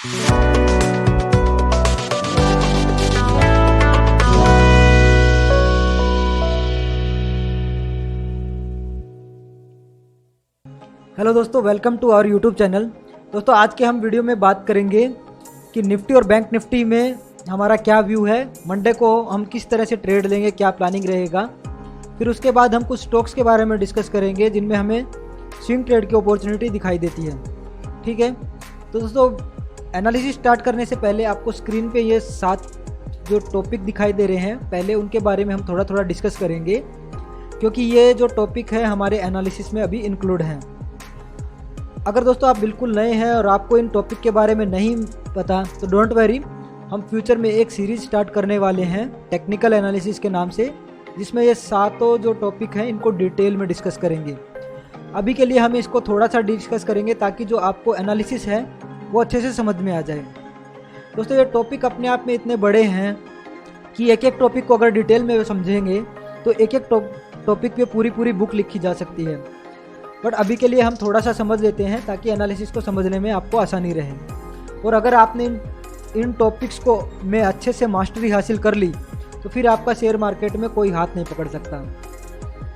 Hello दोस्तों, welcome to our YouTube channel. दोस्तों, आज के हम वीडियो में बात करेंगे कि निफ्टी और बैंक निफ्टी में हमारा क्या व्यू है, मंडे को हम किस तरह से ट्रेड लेंगे, क्या प्लानिंग रहेगा। फिर उसके बाद हम कुछ स्टॉक्स के बारे में डिस्कस करेंगे जिनमें हमें स्विंग ट्रेड की अपॉर्चुनिटी दिखाई देती है। ठीक है, तो दोस्तों एनालिसिस स्टार्ट करने से पहले आपको स्क्रीन पे ये 7 जो टॉपिक दिखाई दे रहे हैं, पहले उनके बारे में हम थोड़ा थोड़ा डिस्कस करेंगे, क्योंकि ये जो टॉपिक है हमारे एनालिसिस में अभी इंक्लूड हैं। अगर दोस्तों आप बिल्कुल नए हैं और आपको इन टॉपिक के बारे में नहीं पता तो डोंट वरी, हम फ्यूचर में एक सीरीज़ स्टार्ट करने वाले हैं टेक्निकल एनालिसिस के नाम से, जिसमें ये 7 जो टॉपिक हैं इनको डिटेल में डिस्कस करेंगे। अभी के लिए हम इसको थोड़ा सा डिस्कस करेंगे ताकि जो आपको एनालिसिस है वो अच्छे से समझ में आ जाए। दोस्तों, ये टॉपिक अपने आप में इतने बड़े हैं कि एक एक टॉपिक को अगर डिटेल में समझेंगे तो एक एक टॉपिक पे पूरी बुक लिखी जा सकती है। बट अभी के लिए हम थोड़ा सा समझ लेते हैं ताकि एनालिसिस को समझने में आपको आसानी रहे। और अगर आपने इन टॉपिक्स को में अच्छे से मास्टरी हासिल कर ली तो फिर आपका शेयर मार्केट में कोई हाथ नहीं पकड़ सकता।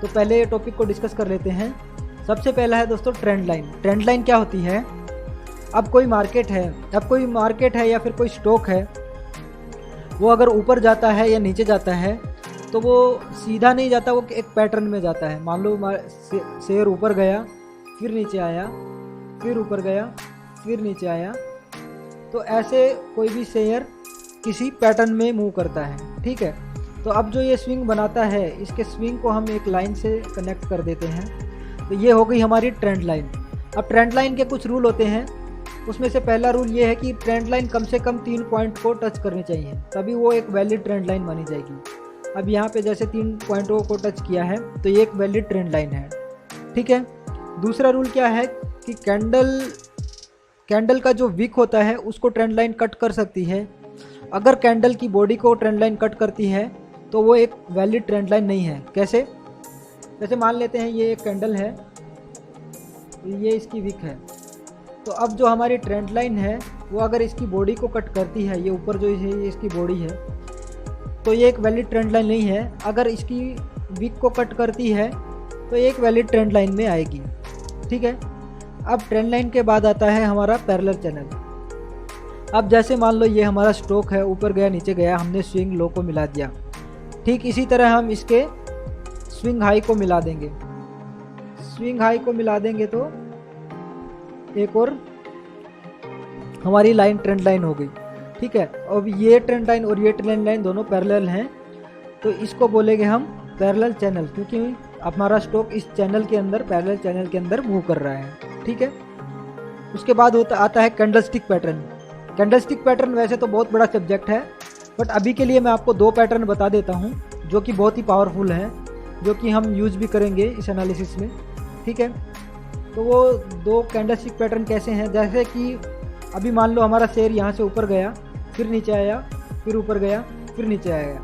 तो पहले ये टॉपिक को डिस्कस कर लेते हैं। सबसे पहला है दोस्तों ट्रेंड लाइन। ट्रेंड लाइन क्या होती है? अब कोई मार्केट है या फिर कोई स्टॉक है, वो अगर ऊपर जाता है या नीचे जाता है तो वो सीधा नहीं जाता, वो एक पैटर्न में जाता है। मान लो शेयर ऊपर गया, फिर नीचे आया, फिर ऊपर गया, फिर नीचे आया, तो ऐसे कोई भी शेयर किसी पैटर्न में मूव करता है। ठीक है, तो अब जो ये स्विंग बनाता है, इसके स्विंग को हम एक लाइन से कनेक्ट कर देते हैं। तो ये हो गई हमारी ट्रेंड लाइन। अब ट्रेंड लाइन के कुछ रूल होते हैं, उसमें से पहला रूल ये है कि ट्रेंड लाइन कम से कम 3 पॉइंट को टच करनी चाहिए, तभी वो एक वैलिड ट्रेंड लाइन मानी जाएगी। अब यहाँ पे जैसे 3 पॉइंटों को टच किया है तो ये एक वैलिड ट्रेंड लाइन है। ठीक है, दूसरा रूल क्या है कि कैंडल का जो विक होता है उसको ट्रेंड लाइन कट कर सकती है। अगर कैंडल की बॉडी को ट्रेंड लाइन कट करती है तो वो एक वैलिड ट्रेंड लाइन नहीं है। कैसे? जैसे मान लेते हैं ये एक कैंडल है, ये इसकी विक है, तो अब जो हमारी ट्रेंड लाइन है वो अगर इसकी बॉडी को कट करती है, ये ऊपर जो है ये इसकी बॉडी है, तो ये एक वैलिड ट्रेंड लाइन नहीं है। अगर इसकी विक को कट करती है तो ये एक वैलिड ट्रेंड लाइन में आएगी। ठीक है, अब ट्रेंड लाइन के बाद आता है हमारा पैरेलल चैनल। अब जैसे मान लो ये हमारा स्टॉक है, ऊपर गया नीचे गया, हमने स्विंग लो को मिला दिया। ठीक इसी तरह हम इसके स्विंग हाई को मिला देंगे। स्विंग हाई को मिला देंगे तो एक और हमारी लाइन ट्रेंड लाइन हो गई। ठीक है, अब ये ट्रेंड लाइन और ये ट्रेंड लाइन दोनों पैरेलल हैं, तो इसको बोलेंगे हम पैरेलल चैनल, क्योंकि हमारा स्टॉक इस चैनल के अंदर, पैरेलल चैनल के अंदर मूव कर रहा है। ठीक है, उसके बाद आता है कैंडलस्टिक पैटर्न। कैंडलस्टिक पैटर्न वैसे तो बहुत बड़ा सब्जेक्ट है, बट अभी के लिए मैं आपको 2 पैटर्न बता देता हूँ जो कि बहुत ही पावरफुल है, जो कि हम यूज भी करेंगे इस एनालिसिस में। ठीक है, तो वो 2 कैंडलस्टिक पैटर्न कैसे हैं? जैसे कि अभी मान लो हमारा शेयर यहाँ से ऊपर गया, फिर नीचे आया, फिर ऊपर गया, फिर नीचे आया,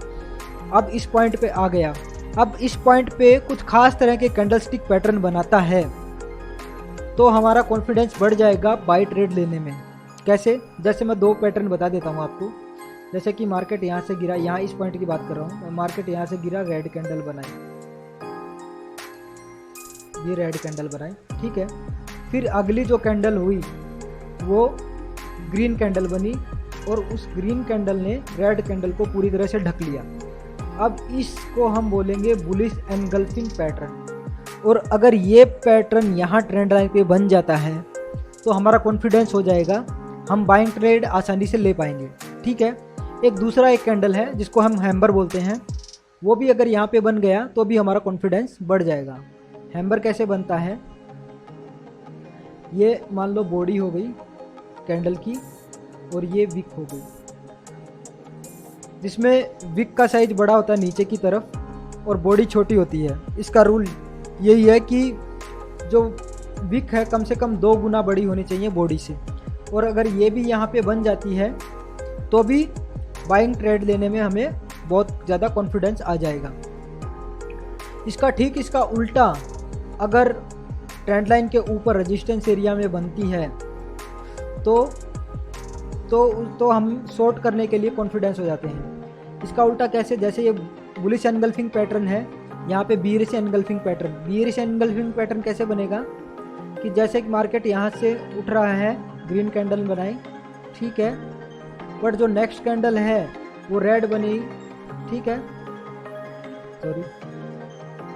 अब इस पॉइंट पे आ गया। अब इस पॉइंट पे कुछ खास तरह के कैंडलस्टिक पैटर्न बनाता है तो हमारा कॉन्फिडेंस बढ़ जाएगा बाई ट्रेड लेने में। कैसे? जैसे मैं 2 पैटर्न बता देता हूँ आपको। जैसे कि मार्केट यहाँ से गिरा, यहाँ इस पॉइंट की बात कर रहा हूँ, मार्केट यहाँ से गिरा, रेड कैंडल बनाई, ये रेड कैंडल बनाई। ठीक है, फिर अगली जो कैंडल हुई वो ग्रीन कैंडल बनी और उस ग्रीन कैंडल ने रेड कैंडल को पूरी तरह से ढक लिया। अब इसको हम बोलेंगे बुलिश एनगल्फिंग पैटर्न। और अगर ये पैटर्न यहाँ ट्रेंड लाइन पे बन जाता है तो हमारा कॉन्फिडेंस हो जाएगा, हम बाइंग ट्रेड आसानी से ले पाएंगे। ठीक है, एक दूसरा एक कैंडल है जिसको हम हैम्बर बोलते हैं, वो भी अगर यहाँ पे बन गया तो भी हमारा कॉन्फिडेंस बढ़ जाएगा। हैम्बर कैसे बनता है? ये मान लो बॉडी हो गई कैंडल की और ये विक हो गई, जिसमें विक का साइज बड़ा होता है नीचे की तरफ और बॉडी छोटी होती है। इसका रूल यही है कि जो विक है कम से कम 2 गुना बड़ी होनी चाहिए बॉडी से, और अगर ये भी यहाँ पे बन जाती है तो भी बाइंग ट्रेड लेने में हमें बहुत ज़्यादा कॉन्फिडेंस आ जाएगा। इसका उल्टा अगर ट्रेंड लाइन के ऊपर रेजिस्टेंस एरिया में बनती है तो तो हम शॉर्ट करने के लिए कॉन्फिडेंस हो जाते हैं। इसका उल्टा कैसे, जैसे ये बुलिश एनगल्फिंग पैटर्न है, यहाँ पे bearish engulfing pattern. Bearish engulfing pattern कैसे बनेगा कि जैसे कि मार्केट यहाँ से उठ रहा है, ग्रीन कैंडल बनाई, ठीक है, बट जो नेक्स्ट कैंडल है वो रेड बनी, ठीक है, सॉरी,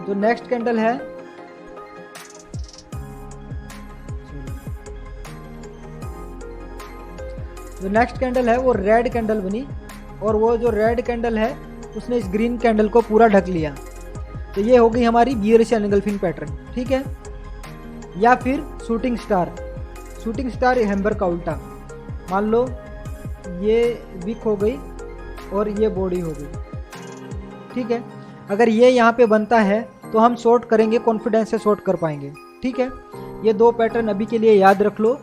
जो नेक्स्ट कैंडल है, जो नेक्स्ट कैंडल है वो रेड कैंडल बनी, और वो जो रेड कैंडल है उसने इस ग्रीन कैंडल को पूरा ढक लिया। तो ये हो गई हमारी बियरिश एनगल्फिंग पैटर्न, ठीक है। या फिर शूटिंग स्टार। शूटिंग स्टार हैम्बर का उल्टा, मान लो ये विक हो गई और ये बॉडी हो गई, ठीक है। अगर ये यहाँ पे बनता है तो हम शॉर्ट करेंगे, कॉन्फिडेंस से शॉर्ट कर पाएंगे, ठीक है। ये दो पैटर्न अभी के लिए याद रख लो,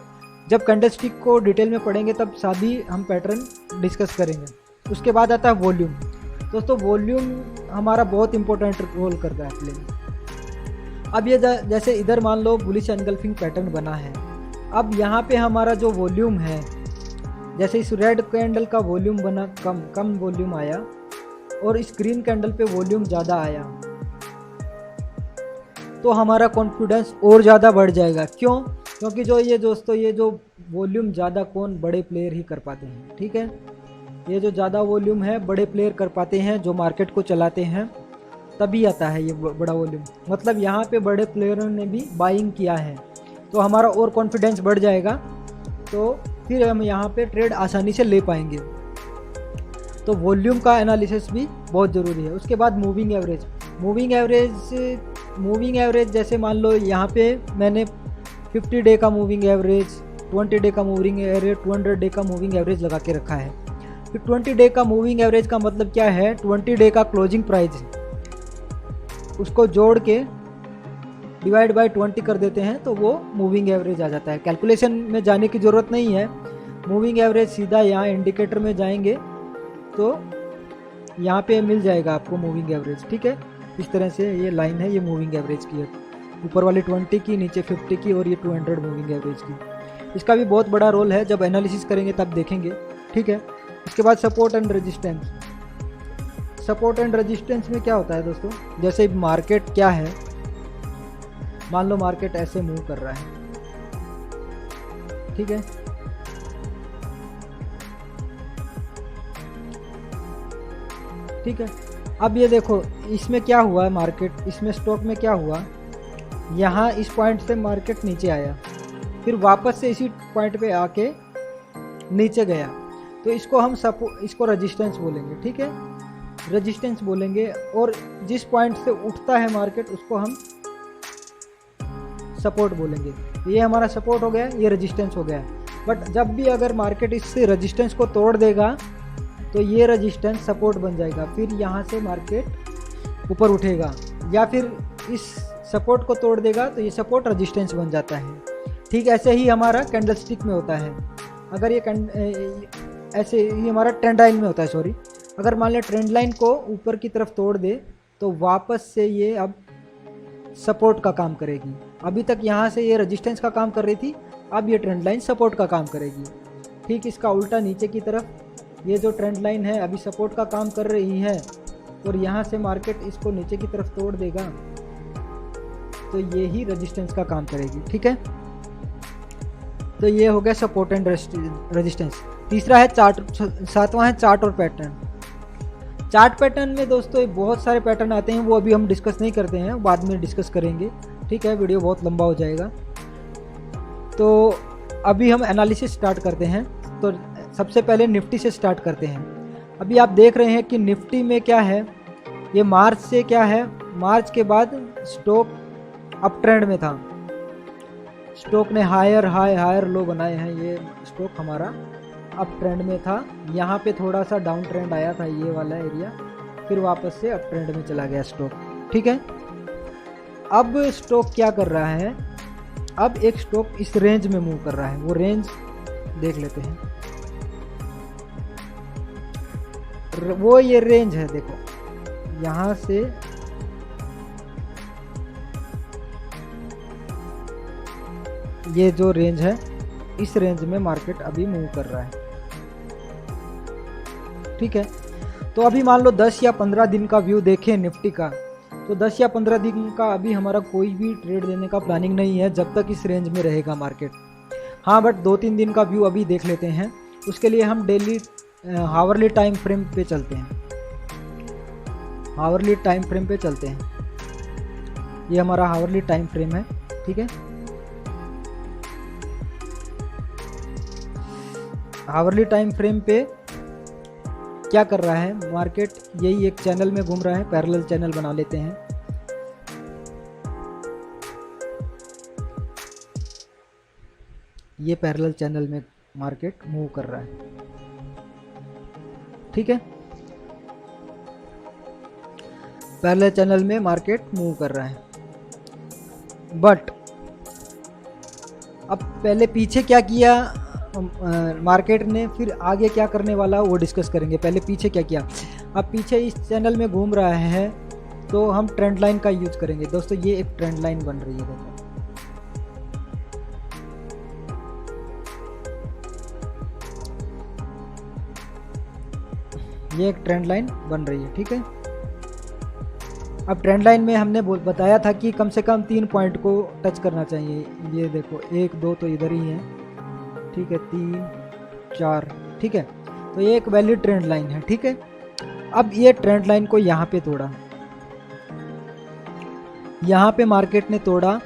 जब कैंडलस्टिक को डिटेल में पढ़ेंगे तब सभी हम पैटर्न डिस्कस करेंगे। उसके बाद आता है वॉल्यूम। दोस्तों वॉल्यूम हमारा बहुत इंपॉर्टेंट रोल करता है प्ले। अब ये जैसे इधर मान लो बुलिश एनगल्फिंग पैटर्न बना है, अब यहाँ पे हमारा जो वॉल्यूम है, जैसे इस रेड कैंडल का वॉल्यूम बना कम वॉल्यूम आया और इस ग्रीन कैंडल पे वॉल्यूम ज़्यादा आया, तो हमारा कॉन्फिडेंस और ज़्यादा बढ़ जाएगा। क्यों? क्योंकि जो ये दोस्तों ये जो वॉल्यूम ज़्यादा कौन बड़े प्लेयर ही कर पाते हैं, ठीक है। ये जो ज़्यादा वॉल्यूम है बड़े प्लेयर कर पाते हैं, जो मार्केट को चलाते हैं, तभी आता है ये बड़ा वॉल्यूम। मतलब यहाँ पे बड़े प्लेयरों ने भी बाइंग किया है, तो हमारा और कॉन्फिडेंस बढ़ जाएगा, तो फिर हम यहाँ पे ट्रेड आसानी से ले पाएंगे। तो वॉल्यूम का एनालिसिस भी बहुत ज़रूरी है। उसके बाद मूविंग एवरेज। मूविंग एवरेज जैसे मान लो यहाँ पे मैंने 50 डे का मूविंग एवरेज, 20 डे का मूविंग एवरेज, 200 डे का मूविंग एवरेज लगा के रखा है। फिर 20 डे का मूविंग एवरेज का मतलब क्या है, 20 डे का क्लोजिंग प्राइस, उसको जोड़ के डिवाइड बाय 20 कर देते हैं तो वो मूविंग एवरेज आ जाता है। कैलकुलेशन में जाने की ज़रूरत नहीं है, मूविंग एवरेज सीधा यहाँ इंडिकेटर में जाएंगे तो यहाँ पे मिल जाएगा आपको मूविंग एवरेज, ठीक है। इस तरह से ये लाइन है, ये मूविंग एवरेज की है, ऊपर वाली 20 की, नीचे 50 की और ये 200 मूविंग एवरेज की। इसका भी बहुत बड़ा रोल है, जब एनालिसिस करेंगे तब देखेंगे, ठीक है। इसके बाद support and resistance. Support and resistance में क्या होता है दोस्तों, जैसे मार्केट क्या है, मान लो मार्केट ऐसे मूव कर रहा है, ठीक है, ठीक है। अब ये देखो इसमें क्या हुआ है, मार्केट इसमें स्टॉक में क्या हुआ, यहाँ इस पॉइंट से मार्केट नीचे आया, फिर वापस से इसी पॉइंट पे आके नीचे गया, तो इसको हम इसको रेजिस्टेंस बोलेंगे, ठीक है, रेजिस्टेंस बोलेंगे। और जिस पॉइंट से उठता है मार्केट उसको हम सपोर्ट बोलेंगे। ये हमारा सपोर्ट हो गया, ये रेजिस्टेंस हो गया। बट जब भी अगर मार्केट इस रेजिस्टेंस को तोड़ देगा तो ये रेजिस्टेंस सपोर्ट बन जाएगा, फिर यहाँ से मार्केट ऊपर उठेगा, या फिर इस सपोर्ट को तोड़ देगा तो ये सपोर्ट रेजिस्टेंस बन जाता है। ठीक ऐसे ही हमारा कैंडलस्टिक में होता है। अगर ये ऐसे ही हमारा ट्रेंड लाइन में होता है, सॉरी, अगर मान लें ट्रेंड लाइन को ऊपर की तरफ तोड़ दे तो वापस से ये अब सपोर्ट का काम करेगी। अभी तक यहाँ से ये रेजिस्टेंस का काम कर रही थी, अब ये ट्रेंड लाइन सपोर्ट का काम करेगी। ठीक इसका उल्टा नीचे की तरफ ये जो ट्रेंड लाइन है अभी सपोर्ट का काम कर रही है, और यहाँ से मार्केट इसको नीचे की तरफ तोड़ देगा तो ये ही रेजिस्टेंस का काम करेगी। ठीक है, तो ये हो गया सपोर्ट एंड रेजिस्टेंस। तीसरा है चार्ट, सातवां है चार्ट और पैटर्न। चार्ट पैटर्न में दोस्तों बहुत सारे पैटर्न आते हैं, वो अभी हम डिस्कस नहीं करते हैं, बाद में डिस्कस करेंगे। ठीक है, वीडियो बहुत लंबा हो जाएगा। तो अभी हम एनालिसिस स्टार्ट करते हैं। तो सबसे पहले निफ्टी से स्टार्ट करते हैं। अभी आप देख रहे हैं कि निफ्टी में क्या है, ये मार्च से क्या है, मार्च के बाद स्टॉक अप ट्रेंड में था, स्टॉक ने हायर हाई हायर लो बनाए हैं। ये स्टॉक हमारा अप ट्रेंड में था, यहाँ पे थोड़ा सा डाउन ट्रेंड आया था ये वाला एरिया, फिर वापस से अप ट्रेंड में चला गया स्टॉक। ठीक है, अब स्टॉक क्या कर रहा है, अब एक स्टॉक इस रेंज में मूव कर रहा है, वो रेंज देख लेते हैं। वो ये रेंज है, देखो यहाँ से ये जो रेंज है, इस रेंज में मार्केट अभी मूव कर रहा है। ठीक है। तो अभी मान लो 10 या 15 दिन का व्यू देखें निफ्टी का, तो 10 या 15 दिन का अभी हमारा कोई भी ट्रेड लेने का प्लानिंग नहीं है जब तक इस रेंज में रहेगा मार्केट। हाँ, बट 2-3 दिन का व्यू अभी देख लेते हैं। उसके लिए हम डेली हावरली टाइम फ्रेम पे चलते हैं। हावरली टाइम फ्रेम पे चलते हैं। ये हमारा हावरली टाइम फ्रेम है, ठीक है। हावरली टाइम फ्रेम पे क्या कर रहा है मार्केट, यही एक चैनल में घूम रहा है। पैरेलल चैनल बना लेते हैं। ये पैरेलल चैनल में मार्केट मूव कर रहा है, ठीक है। पैरेलल चैनल में मार्केट मूव कर रहा है, बट अब पहले पीछे क्या किया मार्केट ने, फिर आगे क्या करने वाला वो डिस्कस करेंगे। पहले पीछे क्या किया। अब पीछे इस चैनल में घूम रहा है तो हम ट्रेंड लाइन का यूज करेंगे। दोस्तों ये एक ट्रेंड लाइन बन रही है, देखो ये एक ट्रेंड लाइन बन रही है, ठीक है। अब ट्रेंड लाइन में हमने बताया था कि कम से कम 3 पॉइंट को टच करना चाहिए। ये देखो 1 2 तो इधर ही है, ठीक है, 3 4, ठीक है। तो ये एक वैलिड ट्रेंड लाइन है, ठीक है। अब ये ट्रेंड लाइन को यहाँ पे तोड़ा, यहाँ पे मार्केट ने तोड़ा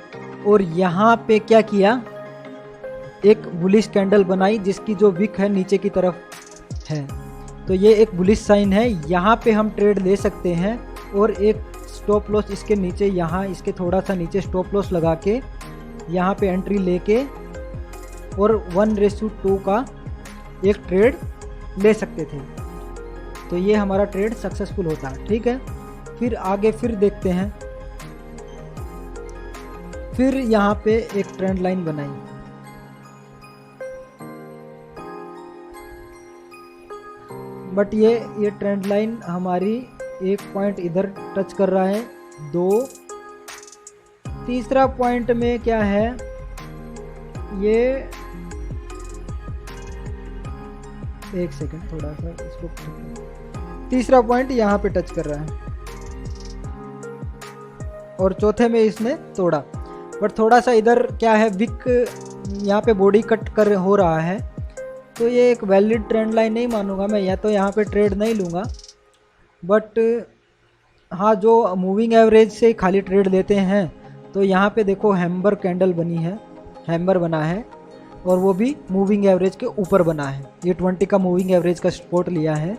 और यहाँ पे क्या किया, एक बुलिश कैंडल बनाई जिसकी जो विक है नीचे की तरफ है। तो ये एक बुलिश साइन है, यहाँ पे हम ट्रेड ले सकते हैं। और एक स्टॉप लॉस इसके नीचे, यहाँ इसके थोड़ा सा नीचे स्टॉप लॉस लगा के यहाँ पे एंट्री लेके और 1:2 का एक ट्रेड ले सकते थे। तो ये हमारा ट्रेड सक्सेसफुल होता है, ठीक है। फिर आगे फिर देखते हैं। फिर यहाँ पे एक ट्रेंड लाइन बनाई, बट ये ट्रेंड लाइन हमारी 1 पॉइंट इधर टच कर रहा है, 2, तीसरा पॉइंट में क्या है, ये एक सेकंड थोड़ा सा इसको, तीसरा पॉइंट यहाँ पे टच कर रहा है और चौथे में इसने तोड़ा। बट थोड़ा सा इधर क्या है, विक यहाँ पे बॉडी कट कर हो रहा है। तो ये एक वैलिड ट्रेंड लाइन नहीं मानूंगा मैं, या तो यहाँ पे ट्रेड नहीं लूँगा। बट हाँ, जो मूविंग एवरेज से खाली ट्रेड लेते हैं तो यहाँ पे देखो हैम्बर कैंडल बनी है, हैम्बर बना है और वो भी मूविंग एवरेज के ऊपर बना है। ये 20 का मूविंग एवरेज का सपोर्ट लिया है,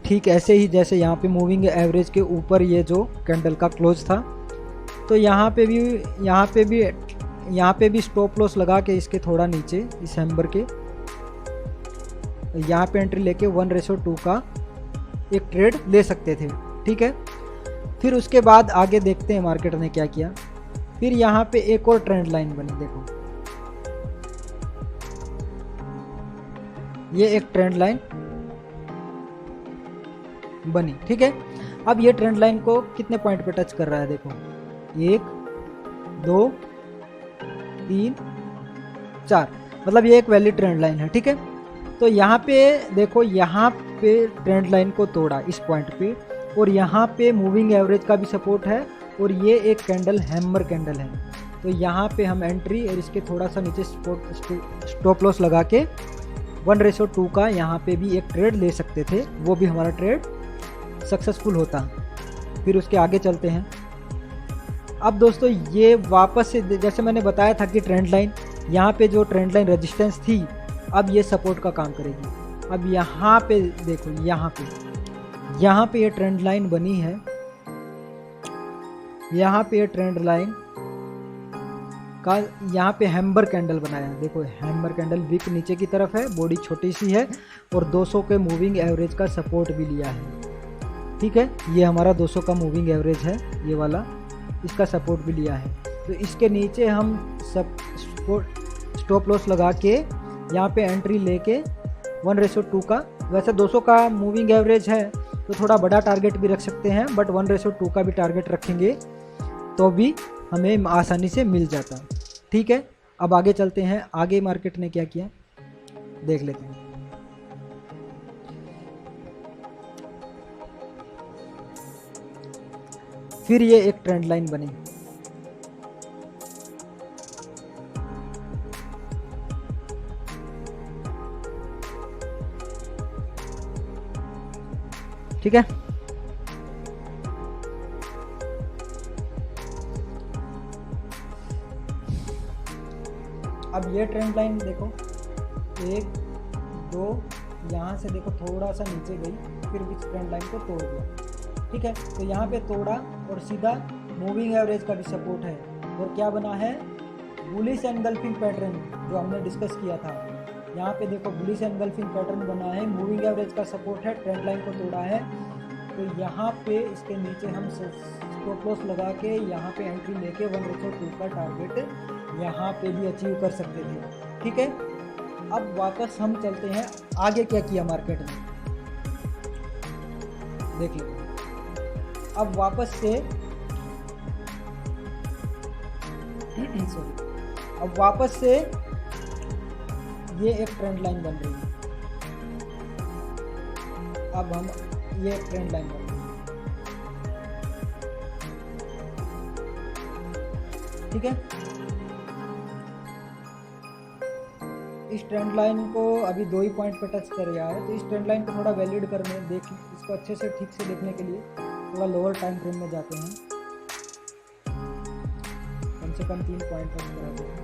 ठीक ऐसे ही जैसे यहाँ पे मूविंग एवरेज के ऊपर ये जो कैंडल का क्लोज था। तो यहाँ पे भी स्टॉप लॉस लगा के इसके थोड़ा नीचे इस हैम्बर के यहाँ पे एंट्री लेके 1:2 का एक ट्रेड ले सकते थे, ठीक है। फिर उसके बाद आगे देखते हैं मार्केट ने क्या किया। फिर यहाँ पे एक और ट्रेंड लाइन बनी, देखो ये एक ट्रेंड लाइन बनी, ठीक है। अब ये ट्रेंड लाइन को कितने पॉइंट पे टच कर रहा है, देखो 1 2 3 4, मतलब ये एक वैलिड ट्रेंड लाइन है, ठीक है। तो यहाँ पे देखो, यहाँ पे ट्रेंड लाइन को तोड़ा इस पॉइंट पे और यहाँ पे मूविंग एवरेज का भी सपोर्ट है और ये एक कैंडल हैमर कैंडल है। तो यहाँ पे हम एंट्री और इसके थोड़ा सा नीचे स्टॉप लॉस लगा के 1:2 का यहाँ पे भी एक ट्रेड ले सकते थे, वो भी हमारा ट्रेड सक्सेसफुल होता। फिर उसके आगे चलते हैं। अब दोस्तों ये वापस से, जैसे मैंने बताया था कि ट्रेंड लाइन, यहाँ पे जो ट्रेंड लाइन रेजिस्टेंस थी, अब ये सपोर्ट का काम करेगी। अब यहाँ पे देखो, यहाँ पे ये ट्रेंड लाइन बनी है, यहाँ पे ये ट्रेंड लाइन का यहाँ पे हैम्बर कैंडल बनाया, देखो हैम्बर कैंडल, विक नीचे की तरफ है, बॉडी छोटी सी है और 200 के मूविंग एवरेज का सपोर्ट भी लिया है, ठीक है। ये हमारा 200 का मूविंग एवरेज है, ये वाला, इसका सपोर्ट भी लिया है। तो इसके नीचे हम सब स्टॉप लॉस लगा के यहाँ पे एंट्री लेके 1:2 का, वैसे 200 का मूविंग एवरेज है तो थोड़ा बड़ा टारगेट भी रख सकते हैं, बट 1:2 का भी टारगेट रखेंगे तो भी हमें आसानी से मिल जाता, ठीक है। अब आगे चलते हैं, आगे मार्केट ने क्या किया देख लेते हैं। फिर ये एक ट्रेंड लाइन बनी। ठीक है, अब ये ट्रेंड लाइन देखो, 1 2, यहाँ से देखो थोड़ा सा नीचे गई, फिर इस ट्रेंड लाइन को तोड़ दिया। ठीक है, तो यहाँ पे तोड़ा और सीधा मूविंग एवरेज का भी सपोर्ट है। और क्या बना है, बुलिश एनगल्फिंग पैटर्न जो हमने डिस्कस किया था। यहाँ पे देखो बुलिश एनगल्फिंग पैटर्न बना है, मूविंग एवरेज का सपोर्ट है, ट्रेंड लाइन को तोड़ा है। तो यहाँ पे इसके नीचे हम स्टॉप लॉस लगा के यहाँ पे एंट्री लेके 1/2 का टारगेट यहाँ पे भी अचीव कर सकते थे। ठीक है, अब वापस हम चलते हैं आगे क्या किया मार्केट ने, देख लेते। अब वापस से सॉरी, अब वापस से ये एक ट्रेंड लाइन बन रही है। अब हम ये एक ट्रेंड लाइन बन रही है। ठीक है, इस ट्रेंड लाइन को अभी 2 ही पॉइंट पे टच कर रहा है। तो इस ट्रेंड लाइन को थोड़ा वैलिड करने देख, इसको अच्छे से ठीक से देखने के लिए थोड़ा लोअर टाइम फ्रेम में जाते हैं, कम से कम 3 पॉइंट टच कराते हैं।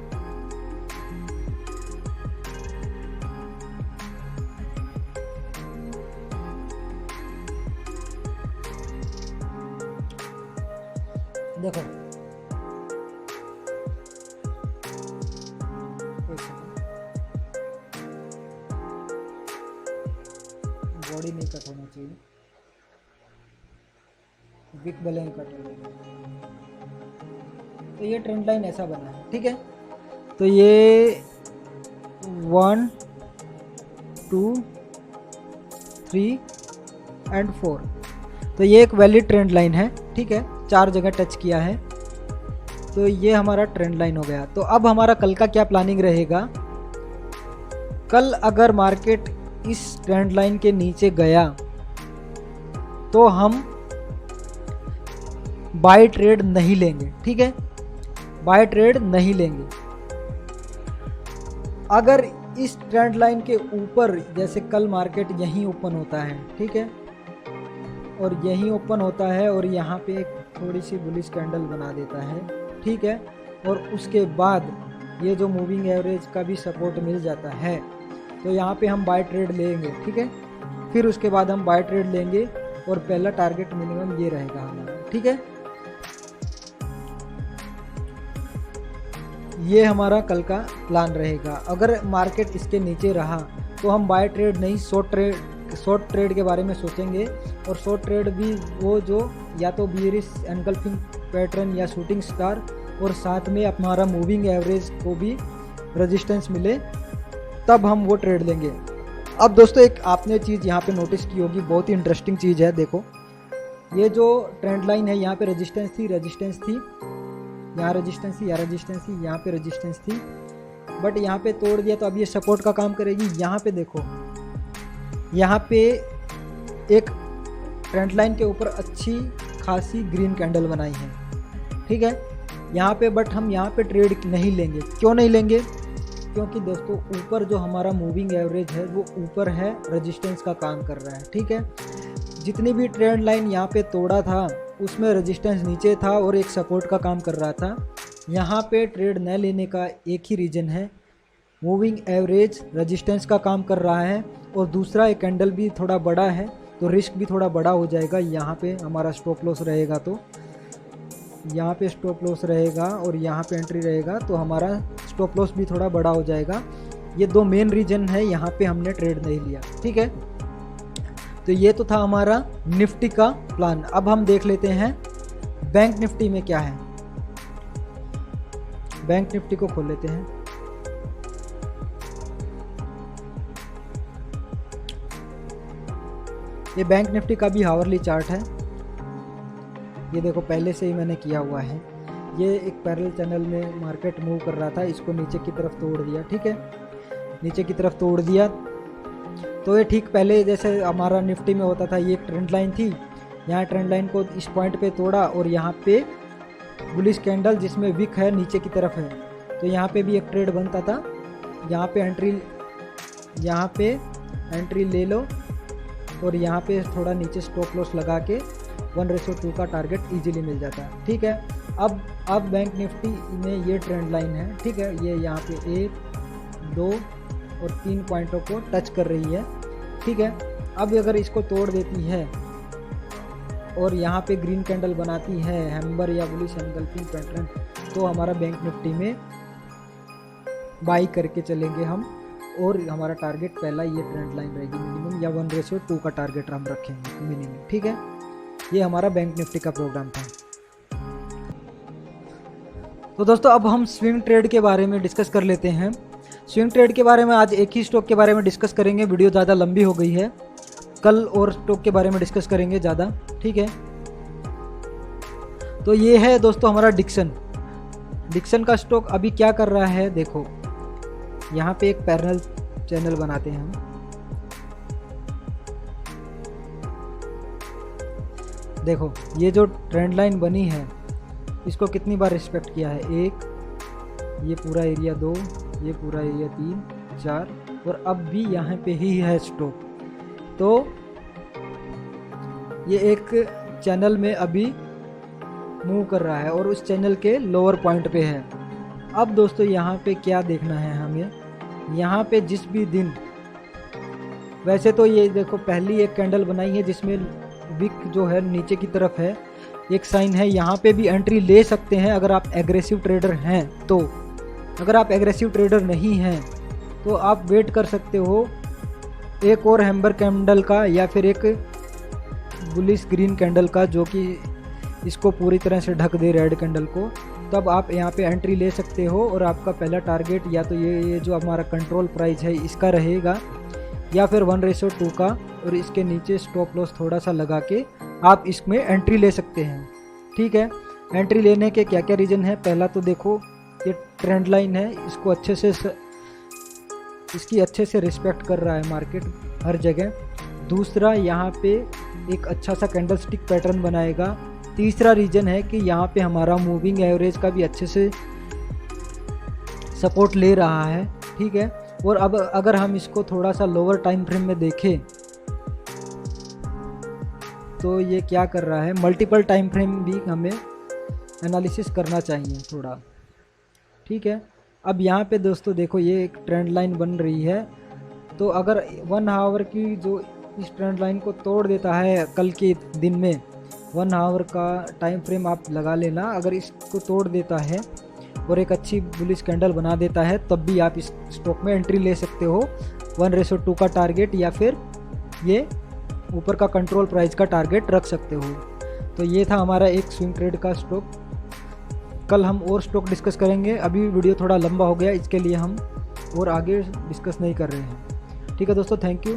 देखो बॉडी नहीं कट होना चाहिए, बिग बैलेंस कट हो जाएगा। तो ये ट्रेंड लाइन ऐसा बना है। ठीक है, तो ये 1 2 3 एंड 4, तो ये एक वैलिड ट्रेंड लाइन है। ठीक है, 4 जगह टच किया है, तो ये हमारा ट्रेंड लाइन हो गया। तो अब हमारा कल का क्या प्लानिंग रहेगा, कल अगर मार्केट इस ट्रेंड लाइन के नीचे गया तो हम बाय ट्रेड नहीं लेंगे। ठीक है, बाय ट्रेड नहीं लेंगे। अगर इस ट्रेंड लाइन के ऊपर, जैसे कल मार्केट यहीं ओपन होता है, ठीक है, और यहीं ओपन होता है और यहाँ पे एक थोड़ी सी बुलिश कैंडल बना देता है, ठीक है, और उसके बाद ये जो मूविंग एवरेज का भी सपोर्ट मिल जाता है, तो यहाँ पे हम बाय ट्रेड लेंगे। ठीक है, फिर उसके बाद हम बाय ट्रेड लेंगे और पहला टारगेट मिनिमम ये रहेगा हमारा। ठीक है, ये हमारा कल का प्लान रहेगा। अगर मार्केट इसके नीचे रहा तो हम बाय ट्रेड नहीं, शॉर्ट ट्रेड के बारे में सोचेंगे। और शॉर्ट ट्रेड भी वो जो या तो बियरिश एनगल्फिंग पैटर्न या शूटिंग स्टार, और साथ में हमारा मूविंग एवरेज को भी रेजिस्टेंस मिले, तब हम वो ट्रेड लेंगे। अब दोस्तों एक आपने चीज़ यहाँ पे नोटिस की होगी, बहुत ही इंटरेस्टिंग चीज़ है। देखो ये जो ट्रेंड लाइन है, यहाँ पे रेजिस्टेंस थी, यहाँ रेजिस्टेंस थी, यहाँ रेजिस्टेंस थी, यहाँ पे रेजिस्टेंस थी, बट यहाँ पे तोड़ दिया, तो अब ये सपोर्ट का काम करेगी। यहाँ पे देखो, यहाँ पे एक ट्रेंड लाइन के ऊपर अच्छी खासी ग्रीन कैंडल बनाई है। ठीक है, यहाँ पे, बट हम यहाँ पे ट्रेड नहीं लेंगे। क्यों नहीं लेंगे, क्योंकि दोस्तों ऊपर जो हमारा मूविंग एवरेज है वो ऊपर है, रेजिस्टेंस का काम कर रहा है। ठीक है, जितनी भी ट्रेंड लाइन यहाँ पे तोड़ा था उसमें रेजिस्टेंस नीचे था और एक सपोर्ट का काम कर रहा था। यहाँ पे ट्रेड न लेने का एक ही रीज़न है, मूविंग एवरेज रेजिस्टेंस का काम कर रहा है, और दूसरा एक कैंडल भी थोड़ा बड़ा है, तो रिस्क भी थोड़ा बड़ा हो जाएगा। यहाँ पे हमारा स्टॉप लॉस रहेगा, तो यहाँ पे स्टॉप लॉस रहेगा और यहाँ पे एंट्री रहेगा, तो हमारा स्टॉप लॉस भी थोड़ा बड़ा हो जाएगा। ये 2 मेन रीजन है, यहाँ पे हमने ट्रेड नहीं लिया। ठीक है, तो ये तो था हमारा निफ्टी का प्लान। अब हम देख लेते हैं बैंक निफ्टी में क्या है। बैंक निफ्टी को खोल लेते हैं। ये बैंक निफ्टी का भी हावरली चार्ट है। ये देखो पहले से ही मैंने किया हुआ है। ये एक पैरेलल चैनल में मार्केट मूव कर रहा था, इसको नीचे की तरफ तोड़ दिया। ठीक है, नीचे की तरफ तोड़ दिया, तो ये ठीक पहले जैसे हमारा निफ्टी में होता था, ये एक ट्रेंड लाइन थी, यहाँ ट्रेंड लाइन को इस पॉइंट पे तोड़ा और यहाँ पे बुलिश कैंडल जिसमें विक है नीचे की तरफ है, तो यहाँ पे भी एक ट्रेड बनता था। यहाँ पे एंट्री ले लो और यहाँ पे थोड़ा नीचे स्टॉप लॉस लगा के 1:2 का टारगेट इजीली मिल जाता है। ठीक है, अब बैंक निफ्टी में ये ट्रेंड लाइन है। ठीक है, ये यहाँ पे 1, 2 और 3 पॉइंटों को टच कर रही है। ठीक है, अब अगर इसको तोड़ देती है और यहाँ पे ग्रीन कैंडल बनाती है हैम्बर या बुलिश एनगल्फिंग पैटर्न, तो हमारा बैंक निफ्टी में बाई करके चलेंगे हम, और हमारा टारगेट पहला ये ट्रेंड लाइन रहेगी मिनिमम, या 1:2 का टारगेट हम रखेंगे मिनिमम। ठीक है, ये हमारा बैंक निफ्टी का प्रोग्राम था। तो दोस्तों अब हम स्विंग ट्रेड के बारे में डिस्कस कर लेते हैं। स्विंग ट्रेड के बारे में आज एक ही स्टॉक के बारे में डिस्कस करेंगे, वीडियो ज़्यादा लंबी हो गई है, कल और स्टॉक के बारे में डिस्कस करेंगे ज़्यादा। ठीक है, तो ये है दोस्तों हमारा डिक्सन का स्टॉक अभी क्या कर रहा है। देखो यहाँ पे एक पैरेलल चैनल बनाते हैं हम, देखो ये जो ट्रेंड लाइन बनी है इसको कितनी बार रिस्पेक्ट किया है, 1, ये पूरा एरिया 2, ये पूरा एरिया 3, 4, और अब भी यहाँ पे ही है स्टॉक। तो ये एक चैनल में अभी मूव कर रहा है और उस चैनल के लोअर पॉइंट पे है। अब दोस्तों यहाँ पे क्या देखना है हमें, यहाँ पे जिस भी दिन, वैसे तो ये देखो पहली एक कैंडल बनाई है जिसमें विक जो है नीचे की तरफ है, एक साइन है, यहाँ पे भी एंट्री ले सकते हैं अगर आप एग्रेसिव ट्रेडर हैं तो। अगर आप एग्रेसिव ट्रेडर नहीं हैं तो आप वेट कर सकते हो एक और हैम्बर कैंडल का या फिर एक बुलिश ग्रीन कैंडल का जो कि इसको पूरी तरह से ढक दे रेड कैंडल को, तब आप यहाँ पे एंट्री ले सकते हो और आपका पहला टारगेट या तो ये जो हमारा कंट्रोल प्राइस है इसका रहेगा या फिर 1:2 का, और इसके नीचे स्टॉप लॉस थोड़ा सा लगा के आप इसमें एंट्री ले सकते हैं। ठीक है, एंट्री लेने के क्या क्या रीज़न है, पहला तो देखो ये ट्रेंड लाइन है, इसको इसकी अच्छे से रिस्पेक्ट कर रहा है मार्केट हर जगह। दूसरा यहाँ पे एक अच्छा सा कैंडलस्टिक पैटर्न बनाएगा। तीसरा रीज़न है कि यहाँ पे हमारा मूविंग एवरेज का भी अच्छे से सपोर्ट ले रहा है। ठीक है, और अब अगर हम इसको थोड़ा सा लोअर टाइम फ्रेम में देखें तो ये क्या कर रहा है, मल्टीपल टाइम फ्रेम भी हमें एनालिसिस करना चाहिए थोड़ा। ठीक है, अब यहाँ पे दोस्तों देखो ये एक ट्रेंड लाइन बन रही है, तो अगर 1 आवर की जो इस ट्रेंड लाइन को तोड़ देता है कल के दिन में, 1 आवर का टाइम फ्रेम आप लगा लेना, अगर इसको तोड़ देता है और एक अच्छी बुलिश कैंडल बना देता है तब भी आप इस स्टॉक में एंट्री ले सकते हो 1:2 का टारगेट, या फिर ये ऊपर का कंट्रोल प्राइस का टारगेट रख सकते हो। तो ये था हमारा एक स्विंग ट्रेड का स्टॉक। कल हम और स्टॉक डिस्कस करेंगे, अभी वीडियो थोड़ा लंबा हो गया इसके लिए हम और आगे डिस्कस नहीं कर रहे हैं। ठीक है दोस्तों, थैंक यू।